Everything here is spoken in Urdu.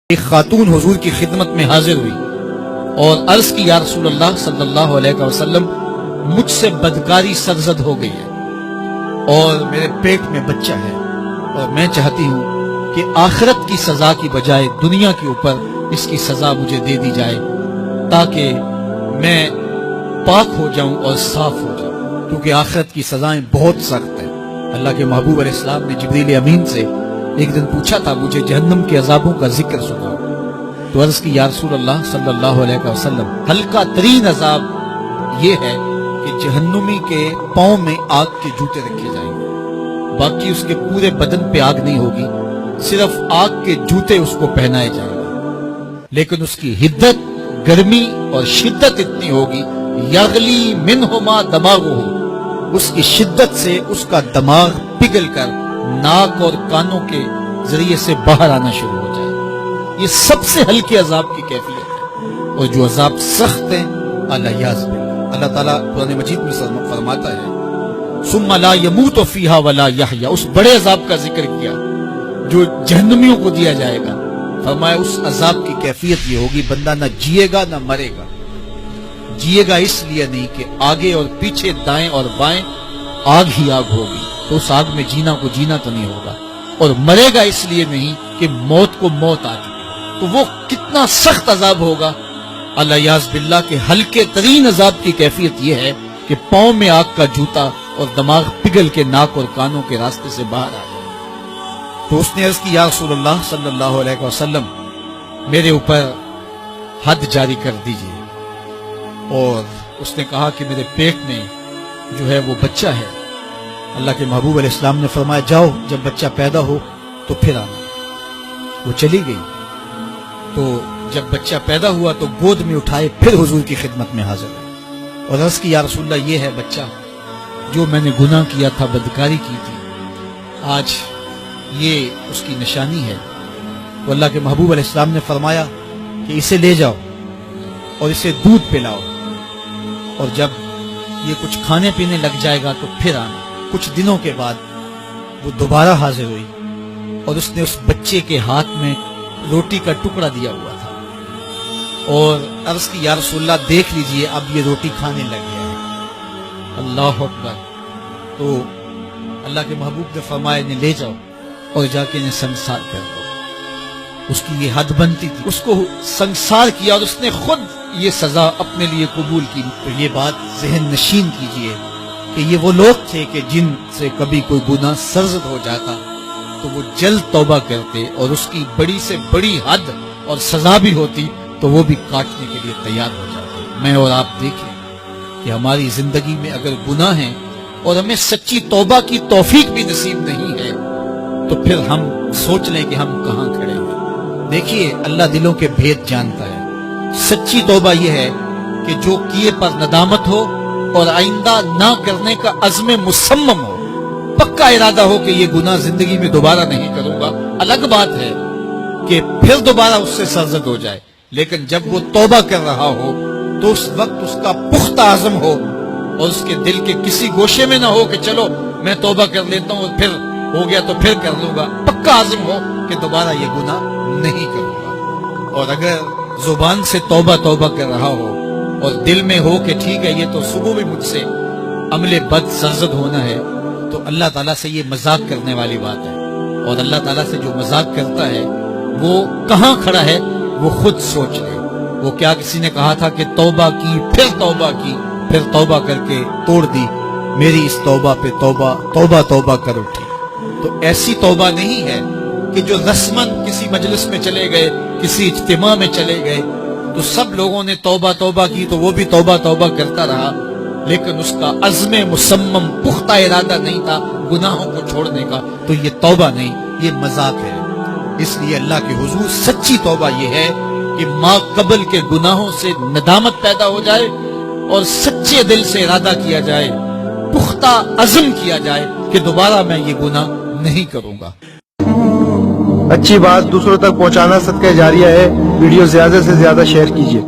ایک خاتون حضور کی خدمت میں حاضر ہوئی اور عرض کی یا رسول اللہ صلی اللہ علیہ وسلم مجھ سے بدکاری سرزد ہو گئی ہے اور میرے پیٹ میں بچہ ہے اور میں چاہتی ہوں کہ آخرت کی سزا کی بجائے دنیا کے اوپر اس کی سزا مجھے دے دی جائے تاکہ میں پاک ہو جاؤں اور صاف ہو جاؤں، کیونکہ آخرت کی سزائیں بہت سخت ہیں۔ اللہ کے محبوب علیہ السلام نے جبریل امین سے ایک دن پوچھا تھا مجھے جہنم کے عذابوں کا ذکر سناؤ، تو عرض کی یا رسول اللہ صلی اللہ علیہ وسلم ہلکا ترین عذاب یہ ہے کہ جہنمی کے پاؤں میں آگ کے جوتے رکھے جائیں گے، باقی اس کے پورے بدن پہ آگ نہیں ہوگی، صرف آگ کے جوتے اس کو پہنائے جائیں گے، لیکن اس کی حدت، گرمی اور شدت اتنی ہوگی یغلی منہما دماغہ، اس کی شدت سے اس کا دماغ پگھل کر ناک اور کانوں کے ذریعے سے باہر آنا شروع ہو جائے۔ یہ سب سے ہلکے عذاب کی کیفیت ہے، اور جو عذاب سخت ہیں اللہ تعالیٰ قرآن مجید میں فرماتا ہے ثم لا يموت فیہا ولا یحیا، اس بڑے عذاب کا ذکر کیا جو جہنمیوں کو دیا جائے گا، فرمایا اس عذاب کی کیفیت یہ ہوگی بندہ نہ جیے گا نہ مرے گا۔ جیے گا اس لیے نہیں کہ آگے اور پیچھے دائیں اور بائیں آگ ہی آگ ہوگی، تو اس آگ میں جینا کو جینا تو نہیں ہوگا، اور مرے گا اس لیے نہیں کہ موت کو موت آ چکی، تو وہ کتنا سخت عذاب ہوگا۔ اللہ یاز باللہ کے ہلکے ترین عذاب کی کیفیت یہ ہے کہ پاؤں میں آگ کا جوتا اور دماغ پگھل کے ناک اور کانوں کے راستے سے باہر آ جائے۔ تو اس نے عرض کی یا رسول اللہ صلی اللہ علیہ وسلم میرے اوپر حد جاری کر دیجئے، اور اس نے کہا کہ میرے پیٹ میں جو ہے وہ بچہ ہے۔ اللہ کے محبوب علیہ السلام نے فرمایا جاؤ جب بچہ پیدا ہو تو پھر آنا۔ وہ چلی گئی، تو جب بچہ پیدا ہوا تو گود میں اٹھائے پھر حضور کی خدمت میں حاضر ہے اور عرض کی یا رسول اللہ یہ ہے بچہ جو میں نے گناہ کیا تھا، بدکاری کی تھی، آج یہ اس کی نشانی ہے۔ تو اللہ کے محبوب علیہ السلام نے فرمایا کہ اسے لے جاؤ اور اسے دودھ پلاؤ، اور جب یہ کچھ کھانے پینے لگ جائے گا تو پھر آنا۔ کچھ دنوں کے بعد وہ دوبارہ حاضر ہوئی اور اس نے اس بچے کے ہاتھ میں روٹی کا ٹکڑا دیا ہوا تھا، اور عرض کی یا رسول اللہ دیکھ لیجئے اب یہ روٹی کھانے لگ گیا ہے۔ اللہ اکبر۔ تو اللہ کے محبوب نے فرمایا انہیں لے جاؤ اور جا کے انہیں سنسار کر دو۔ اس کی یہ حد بنتی تھی، اس کو سنسار کیا اور اس نے خود یہ سزا اپنے لیے قبول کی۔ تو یہ بات ذہن نشین کیجئے کہ یہ وہ لوگ تھے کہ جن سے کبھی کوئی گناہ سرزد ہو جاتا تو وہ جلد توبہ کرتے، اور اس کی بڑی سے بڑی حد اور سزا بھی ہوتی تو وہ بھی کاٹنے کے لیے تیار ہو جاتے۔ میں اور آپ دیکھیں کہ ہماری زندگی میں اگر گناہ ہیں اور ہمیں سچی توبہ کی توفیق بھی نصیب نہیں ہے تو پھر ہم سوچ لیں کہ ہم کہاں کھڑے ہیں۔ دیکھیے اللہ دلوں کے بھید جانتا ہے۔ سچی توبہ یہ ہے کہ جو کیے پر ندامت ہو اور آئندہ نہ کرنے کا عزم مصمم ہو، پکا ارادہ ہو کہ یہ گناہ زندگی میں دوبارہ نہیں کروں گا۔ الگ بات ہے کہ پھر دوبارہ اس سے سرزد ہو جائے، لیکن جب وہ توبہ کر رہا ہو تو اس وقت اس کا پختہ عزم ہو اور اس کے دل کے کسی گوشے میں نہ ہو کہ چلو میں توبہ کر لیتا ہوں اور پھر ہو گیا تو پھر کر لوں گا۔ پکا عزم ہو کہ دوبارہ یہ گناہ نہیں کروں گا۔ اور اگر زبان سے توبہ توبہ کر رہا ہو اور دل میں ہو کہ ٹھیک ہے یہ تو صبح بھی مجھ سے عمل بد سرزد ہونا ہے، تو اللہ تعالیٰ سے یہ مذاق کرنے والی بات ہے، اور اللہ تعالیٰ سے جو مذاق کرتا ہے وہ کہاں کھڑا ہے وہ خود سوچ لے۔ وہ کیا کسی نے کہا تھا کہ توبہ کی پھر توبہ کر کے توڑ دی، میری اس توبہ پہ توبہ توبہ توبہ کر اٹھی۔ تو ایسی توبہ نہیں ہے کہ جو رسماً کسی مجلس میں چلے گئے، کسی اجتماع میں چلے گئے تو سب لوگوں نے توبہ توبہ کی تو وہ بھی توبہ توبہ کرتا رہا، لیکن اس کا عزم مصمم پختہ ارادہ نہیں تھا گناہوں کو چھوڑنے کا، تو یہ توبہ نہیں، یہ مذاق ہے۔ اس لیے اللہ کے حضور سچی توبہ یہ ہے کہ ما قبل کے گناہوں سے ندامت پیدا ہو جائے اور سچے دل سے ارادہ کیا جائے، پختہ عزم کیا جائے کہ دوبارہ میں یہ گناہ نہیں کروں گا۔ اچھی بات دوسروں تک پہنچانا صدقہ جاریہ ہے۔ ویڈیو زیادہ سے زیادہ شیئر کیجیے۔